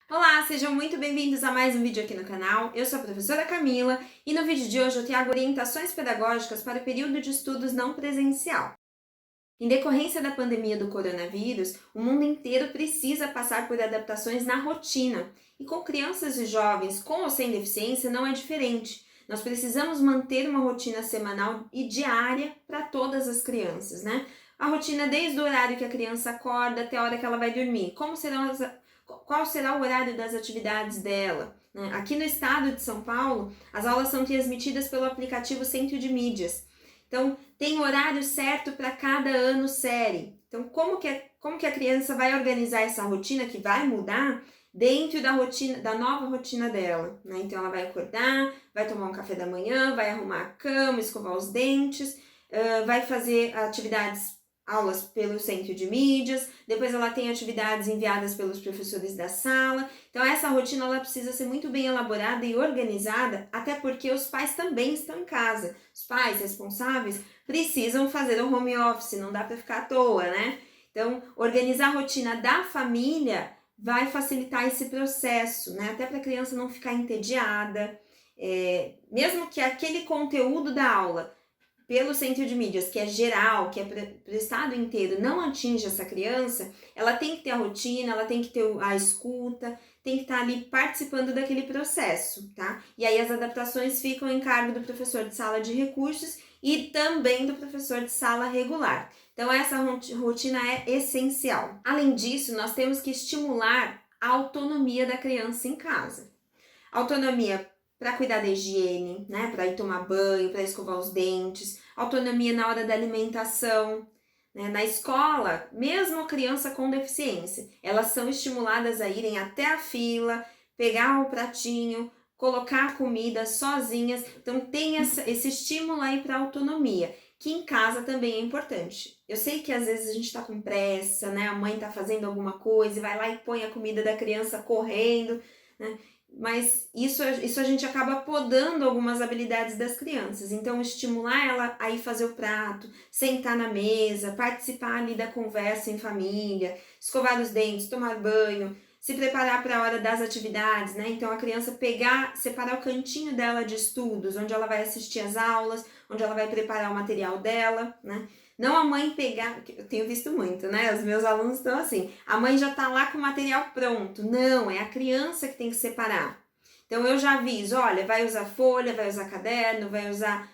Olá, sejam muito bem-vindos a mais um vídeo aqui no canal. Eu sou a professora Camila e no vídeo de hoje eu trago orientações pedagógicas para o período de estudos não presencial. Em decorrência da pandemia do coronavírus, o mundo inteiro precisa passar por adaptações na rotina e com crianças e jovens com ou sem deficiência não é diferente. Nós precisamos manter uma rotina semanal e diária para todas as crianças, né? A rotina desde o horário que a criança acorda até a hora que ela vai dormir. Qual será o horário das atividades dela? Né? Aqui no estado de São Paulo, as aulas são transmitidas pelo aplicativo Centro de Mídias. Então, tem horário certo para cada ano série. Então, como que a criança vai organizar essa rotina que vai mudar dentro da nova rotina dela, né? Então, ela vai acordar, vai tomar um café da manhã, vai arrumar a cama, escovar os dentes, vai fazer aulas pelo centro de mídias, depois ela tem atividades enviadas pelos professores da sala. Então essa rotina ela precisa ser muito bem elaborada e organizada, até porque os pais também estão em casa. Os pais responsáveis precisam fazer o home office, não dá para ficar à toa, né? Então, organizar a rotina da família vai facilitar esse processo, né? Até para a criança não ficar entediada. Mesmo que aquele conteúdo da aula pelo centro de mídias, que é geral, que é para o estado inteiro, não atinge essa criança, ela tem que ter a rotina, ela tem que ter a escuta, tem que estar ali participando daquele processo, tá? E aí as adaptações ficam em cargo do professor de sala de recursos e também do professor de sala regular. Então essa rotina é essencial. Além disso, nós temos que estimular a autonomia da criança em casa. Autonomia para cuidar da higiene, né? Para ir tomar banho, para escovar os dentes, autonomia na hora da alimentação. Né? Na escola, mesmo a criança com deficiência, elas são estimuladas a irem até a fila, pegar o pratinho, colocar a comida sozinhas. Então tem esse estímulo aí para autonomia, que em casa também é importante. Eu sei que às vezes a gente está com pressa, né? A mãe está fazendo alguma coisa e vai lá e põe a comida da criança correndo, né? Mas isso a gente acaba podando algumas habilidades das crianças. Então, estimular ela a ir fazer o prato, sentar na mesa, participar ali da conversa em família, escovar os dentes, tomar banho, se preparar para a hora das atividades, né? Então, a criança separar o cantinho dela de estudos, onde ela vai assistir às aulas, onde ela vai preparar o material dela, né? Não a mãe pegar, eu tenho visto muito, né? Os meus alunos estão assim, a mãe já tá lá com o material pronto. Não, é a criança que tem que separar. Então eu já aviso, olha, vai usar folha, vai usar caderno, vai usar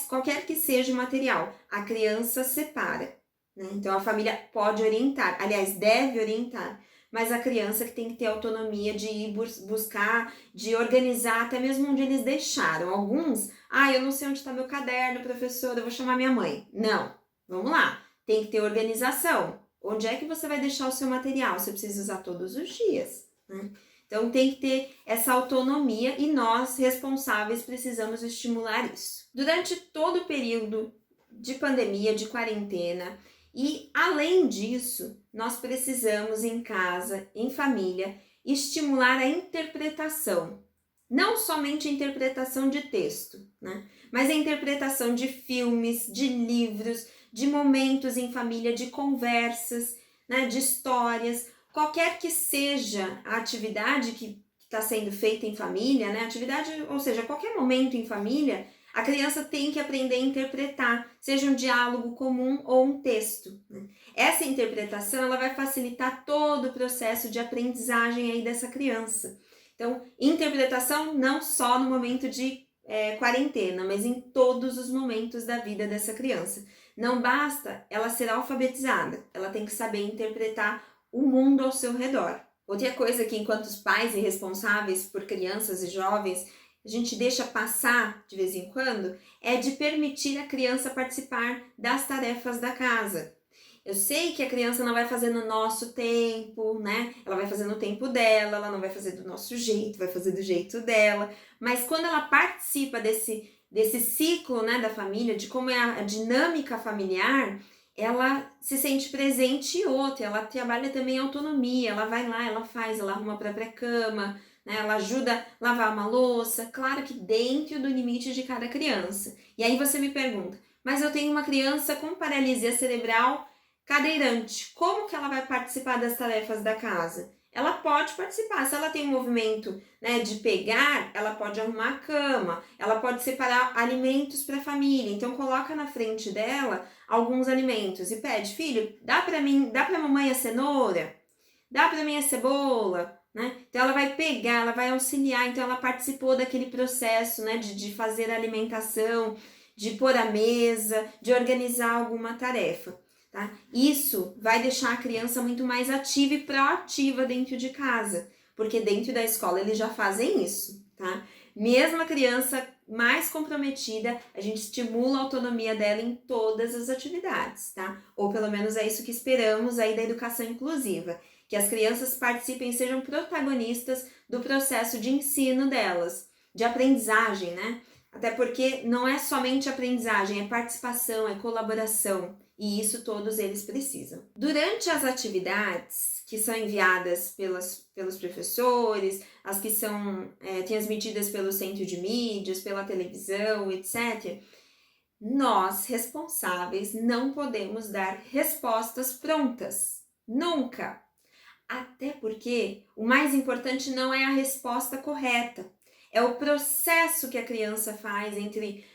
qualquer que seja o material. A criança separa, né? Então a família pode orientar, aliás, deve orientar, mas a criança que tem que ter autonomia de ir buscar, de organizar até mesmo onde eles deixaram. Alguns, eu não sei onde está meu caderno, professor, eu vou chamar minha mãe. Não. Vamos lá, tem que ter organização. Onde é que você vai deixar o seu material? Você precisa usar todos os dias, né? Então tem que ter essa autonomia e nós, responsáveis, precisamos estimular isso. Durante todo o período de pandemia, de quarentena, e além disso, nós precisamos em casa, em família, estimular a interpretação. Não somente a interpretação de texto, né? Mas a interpretação de filmes, de livros, de momentos em família, de conversas, né, de histórias, qualquer que seja a atividade que está sendo feita em família, né, atividade, ou seja, qualquer momento em família, a criança tem que aprender a interpretar, seja um diálogo comum ou um texto. Né? Essa interpretação ela vai facilitar todo o processo de aprendizagem aí dessa criança. Então, interpretação não só no momento de quarentena, mas em todos os momentos da vida dessa criança. Não basta ela ser alfabetizada, ela tem que saber interpretar o mundo ao seu redor. Outra coisa que, enquanto os pais e responsáveis por crianças e jovens, a gente deixa passar de vez em quando, é de permitir a criança participar das tarefas da casa. Eu sei que a criança não vai fazer no nosso tempo, né? Ela vai fazer no tempo dela, ela não vai fazer do nosso jeito, vai fazer do jeito dela. Mas quando ela participa desse ciclo, né, da família, de como é a dinâmica familiar, ela se sente presente e outra, ela trabalha também a autonomia, ela vai lá, ela faz, ela arruma a própria cama, né, ela ajuda a lavar uma louça, claro que dentro do limite de cada criança. E aí você me pergunta, mas eu tenho uma criança com paralisia cerebral cadeirante, como que ela vai participar das tarefas da casa? ela pode participar. Se ela tem um movimento, né, de pegar, ela pode arrumar a cama, ela pode separar alimentos para a família. Então coloca na frente dela alguns alimentos e pede: filho, dá para mim, dá para mamãe a cenoura? Dá para mim a cebola? Né? Então ela vai pegar, ela vai auxiliar, então ela participou daquele processo, né, de fazer a alimentação, de pôr a mesa, de organizar alguma tarefa. Tá? Isso vai deixar a criança muito mais ativa e proativa dentro de casa, porque dentro da escola eles já fazem isso. Tá? Mesmo a criança mais comprometida, a gente estimula a autonomia dela em todas as atividades, tá? Ou pelo menos é isso que esperamos aí da educação inclusiva, que as crianças participem e sejam protagonistas do processo de ensino delas, de aprendizagem, né? Até porque não é somente aprendizagem, é participação, é colaboração, e isso todos eles precisam. Durante as atividades que são enviadas pelos professores, as que são transmitidas pelo centro de mídias, pela televisão, etc., nós, responsáveis, não podemos dar respostas prontas. Nunca! Até porque o mais importante não é a resposta correta, é o processo que a criança faz entre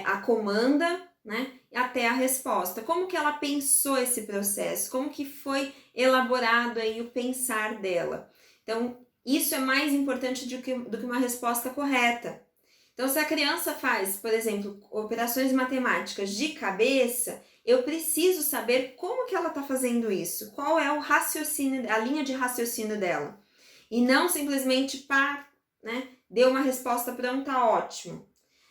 a comanda, né, até a resposta. Como que ela pensou esse processo? Como que foi elaborado aí o pensar dela? Então, isso é mais importante do que uma resposta correta. Então, se a criança faz, por exemplo, operações matemáticas de cabeça, eu preciso saber como que ela está fazendo isso, qual é o raciocínio, a linha de raciocínio dela. E não simplesmente pá, né? Deu uma resposta pronta, ótimo.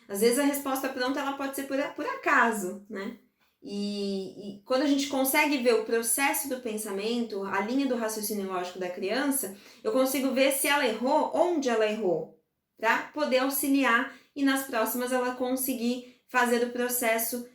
Às vezes a resposta pronta ela pode ser por acaso, né? E quando a gente consegue ver o processo do pensamento, a linha do raciocínio lógico da criança, eu consigo ver se ela errou, onde ela errou, para poder auxiliar e nas próximas ela conseguir fazer o processo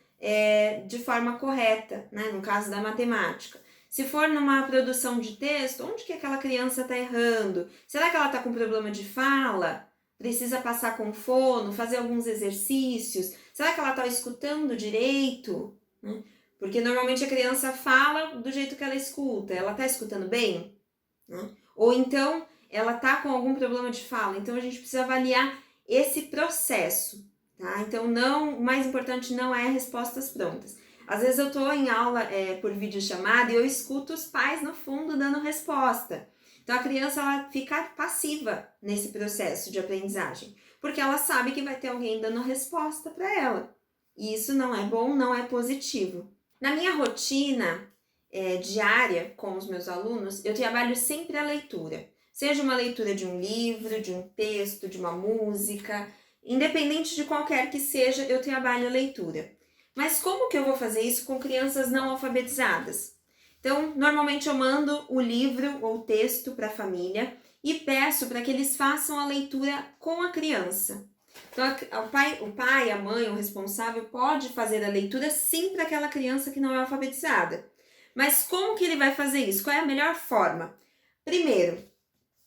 de forma correta, né? No caso da matemática. Se for numa produção de texto, onde que aquela criança está errando? Será que ela está com problema de fala? Precisa passar com fono, fazer alguns exercícios? Será que ela está escutando direito? Né? Porque normalmente a criança fala do jeito que ela escuta. Ela está escutando bem? Né? Ou então ela está com algum problema de fala. Então a gente precisa avaliar esse processo. Tá? Então o mais importante não é respostas prontas. Às vezes eu estou em aula por videochamada e eu escuto os pais no fundo dando resposta. Então a criança ela fica passiva nesse processo de aprendizagem, porque ela sabe que vai ter alguém dando resposta para ela. E isso não é bom, não é positivo. Na minha rotina diária com os meus alunos, eu trabalho sempre a leitura. Seja uma leitura de um livro, de um texto, de uma música, independente de qualquer que seja, eu trabalho a leitura. Mas como que eu vou fazer isso com crianças não alfabetizadas? Então, normalmente eu mando o livro ou o texto para a família e peço para que eles façam a leitura com a criança. Então, o pai, a mãe, o responsável pode fazer a leitura sim para aquela criança que não é alfabetizada. Mas como que ele vai fazer isso? Qual é a melhor forma? Primeiro,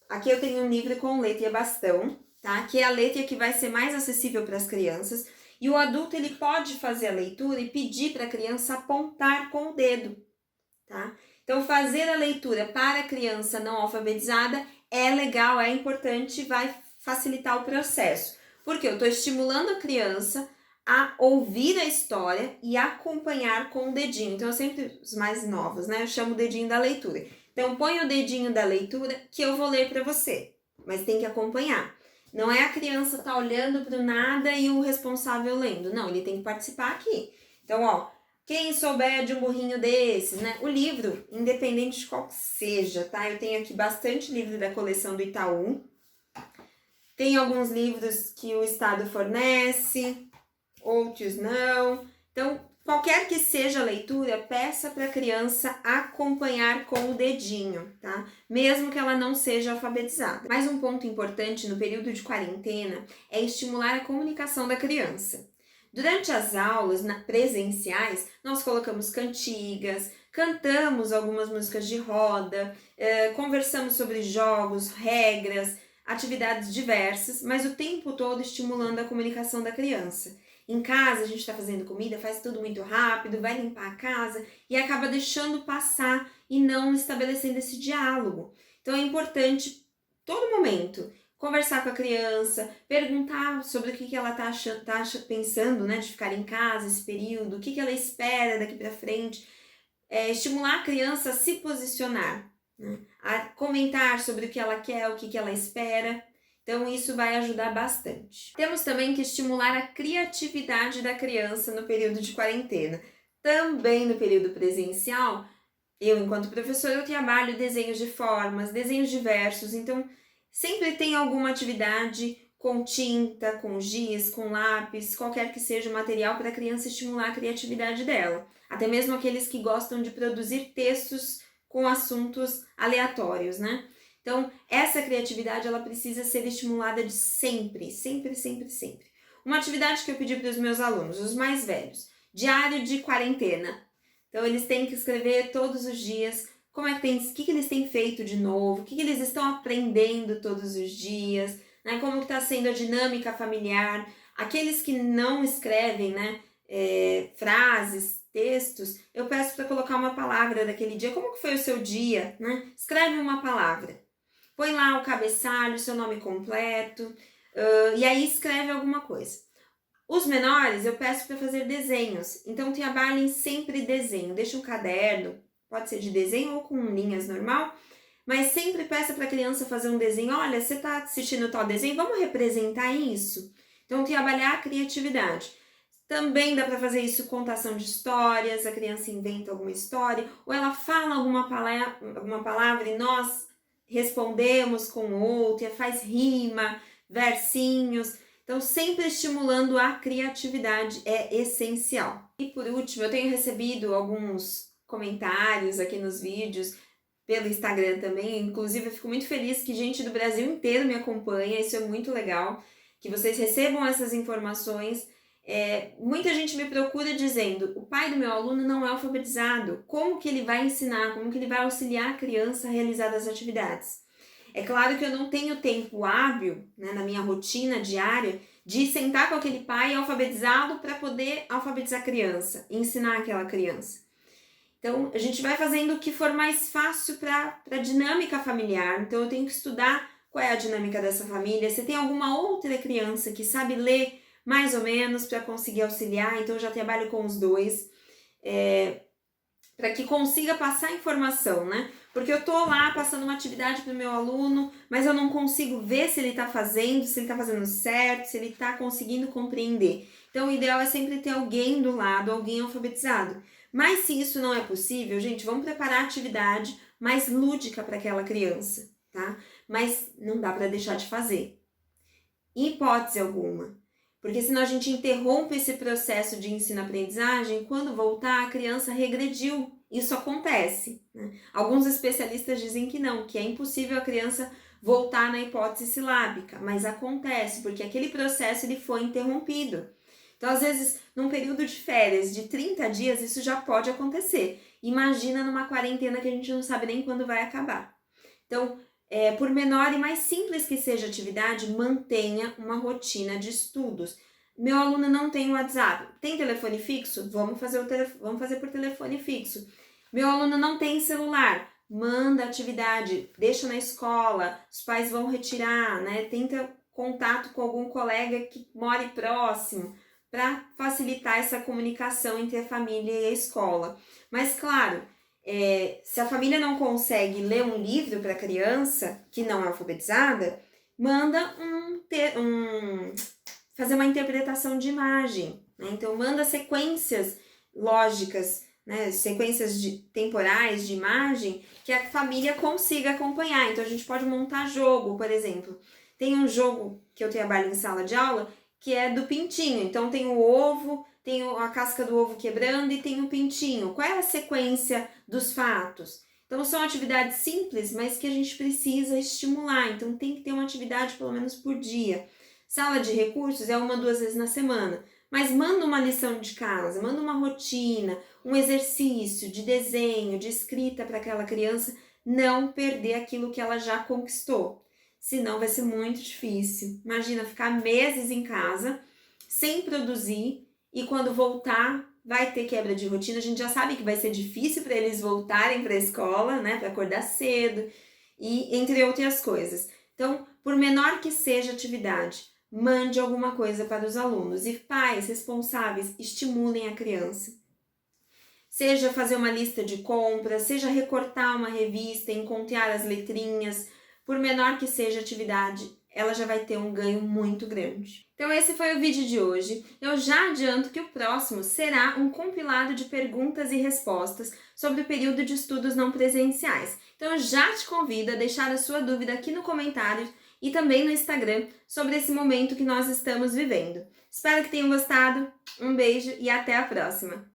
aqui eu tenho um livro com letra e bastão, tá? Que é a letra que vai ser mais acessível para as crianças. E o adulto ele pode fazer a leitura e pedir para a criança apontar com o dedo, tá? Então, fazer a leitura para a criança não alfabetizada é legal, é importante, vai facilitar o processo. Porque eu estou estimulando a criança a ouvir a história e acompanhar com o dedinho. Então, eu sempre, os mais novos, né? Eu chamo o dedinho da leitura. Então, põe o dedinho da leitura que eu vou ler para você, mas tem que acompanhar. Não é a criança tá olhando para o nada e o responsável lendo. Não, ele tem que participar aqui. Então, ó, quem souber de um burrinho desses, né? O livro, independente de qual que seja, tá? Eu tenho aqui bastante livro da coleção do Itaú. Tem alguns livros que o Estado fornece, outros não. Então, qualquer que seja a leitura, peça para a criança acompanhar com o dedinho, tá? Mesmo que ela não seja alfabetizada. Mais um ponto importante no período de quarentena é estimular a comunicação da criança. Durante as aulas presenciais, nós colocamos cantigas, cantamos algumas músicas de roda, conversamos sobre jogos, regras, atividades diversas, mas o tempo todo estimulando a comunicação da criança. Em casa, a gente está fazendo comida, faz tudo muito rápido, vai limpar a casa e acaba deixando passar e não estabelecendo esse diálogo. Então é importante, todo momento, conversar com a criança, perguntar sobre o que ela está pensando, né, de ficar em casa esse período, o que ela espera daqui para frente, estimular a criança a se posicionar, né, a comentar sobre o que ela quer, o que ela espera. Então isso vai ajudar bastante. Temos também que estimular a criatividade da criança no período de quarentena. Também no período presencial, eu, enquanto professora, eu trabalho desenhos de formas, desenhos diversos, então sempre tem alguma atividade com tinta, com giz, com lápis, qualquer que seja o material para a criança estimular a criatividade dela. Até mesmo aqueles que gostam de produzir textos com assuntos aleatórios, né? Então, essa criatividade, ela precisa ser estimulada de sempre, sempre, sempre, sempre. Uma atividade que eu pedi para os meus alunos, os mais velhos, diário de quarentena. Então, eles têm que escrever todos os dias o que eles têm feito de novo, o que eles estão aprendendo todos os dias, né? Como está sendo a dinâmica familiar. Aqueles que não escrevem, né, frases, textos, eu peço para colocar uma palavra daquele dia. Como que foi o seu dia, né? Escreve uma palavra. Põe lá o cabeçalho, seu nome completo, e aí escreve alguma coisa. Os menores eu peço para fazer desenhos, então trabalhem sempre desenho. Deixa um caderno, pode ser de desenho ou com linhas normal, mas sempre peça para a criança fazer um desenho. Olha, você está assistindo tal desenho, vamos representar isso? Então, trabalhar a criatividade. Também dá para fazer isso, contação de histórias, a criança inventa alguma história, ou ela fala alguma palavra e nós respondemos com outra, faz rima, versinhos. Então, sempre estimulando a criatividade é essencial. E por último, eu tenho recebido alguns comentários aqui nos vídeos, pelo Instagram também, inclusive eu fico muito feliz que gente do Brasil inteiro me acompanha, isso é muito legal, que vocês recebam essas informações. Muita gente me procura dizendo, o pai do meu aluno não é alfabetizado, como que ele vai ensinar, como que ele vai auxiliar a criança a realizar as atividades? É claro que eu não tenho tempo hábil, né, na minha rotina diária, de sentar com aquele pai e alfabetizá-lo para poder alfabetizar a criança, ensinar aquela criança. Então, a gente vai fazendo o que for mais fácil para a dinâmica familiar. Então, eu tenho que estudar qual é a dinâmica dessa família. Se tem alguma outra criança que sabe ler mais ou menos para conseguir auxiliar, então eu já trabalho com os dois, para que consiga passar informação, né? Porque eu tô lá passando uma atividade para o meu aluno, mas eu não consigo ver se ele está fazendo, se ele está fazendo certo, se ele está conseguindo compreender. Então, o ideal é sempre ter alguém do lado, alguém alfabetizado. Mas se isso não é possível, gente, vamos preparar a atividade mais lúdica para aquela criança, tá? Mas não dá para deixar de fazer, em hipótese alguma. Porque senão a gente interrompe esse processo de ensino-aprendizagem, quando voltar a criança regrediu. Isso acontece, né? Alguns especialistas dizem que não, que é impossível a criança voltar na hipótese silábica, mas acontece, porque aquele processo ele foi interrompido. Então, às vezes, num período de férias de 30 dias, isso já pode acontecer. Imagina numa quarentena que a gente não sabe nem quando vai acabar. Então, por menor e mais simples que seja a atividade, mantenha uma rotina de estudos. Meu aluno não tem WhatsApp, tem telefone fixo? Vamos fazer por telefone fixo. Meu aluno não tem celular, manda atividade, deixa na escola, os pais vão retirar, né? Tenta contato com algum colega que more próximo, para facilitar essa comunicação entre a família e a escola. Mas, claro, se a família não consegue ler um livro para a criança que não é alfabetizada, manda fazer uma interpretação de imagem, né? Então, manda sequências lógicas, né? Sequências temporais de imagem que a família consiga acompanhar. Então, a gente pode montar jogo, por exemplo. Tem um jogo que eu trabalho em sala de aula que é do pintinho. Então, tem o ovo, tem a casca do ovo quebrando e tem o pintinho. Qual é a sequência dos fatos? Então, são atividades simples, mas que a gente precisa estimular. Então, tem que ter uma atividade pelo menos por dia. Sala de recursos é 1, 2 vezes na semana. Mas manda uma lição de casa, manda uma rotina, um exercício de desenho, de escrita para aquela criança não perder aquilo que ela já conquistou. Senão vai ser muito difícil. Imagina ficar meses em casa, sem produzir, e quando voltar, vai ter quebra de rotina. A gente já sabe que vai ser difícil para eles voltarem para a escola, né? Para acordar cedo. e entre outras coisas. Então, por menor que seja a atividade, mande alguma coisa para os alunos e pais responsáveis estimulem a criança. Seja fazer uma lista de compras, seja recortar uma revista, encontrar as letrinhas, por menor que seja a atividade, ela já vai ter um ganho muito grande. Então esse foi o vídeo de hoje. Eu já adianto que o próximo será um compilado de perguntas e respostas sobre o período de estudos não presenciais. Então eu já te convido a deixar a sua dúvida aqui no comentário e também no Instagram sobre esse momento que nós estamos vivendo. Espero que tenham gostado, um beijo e até a próxima!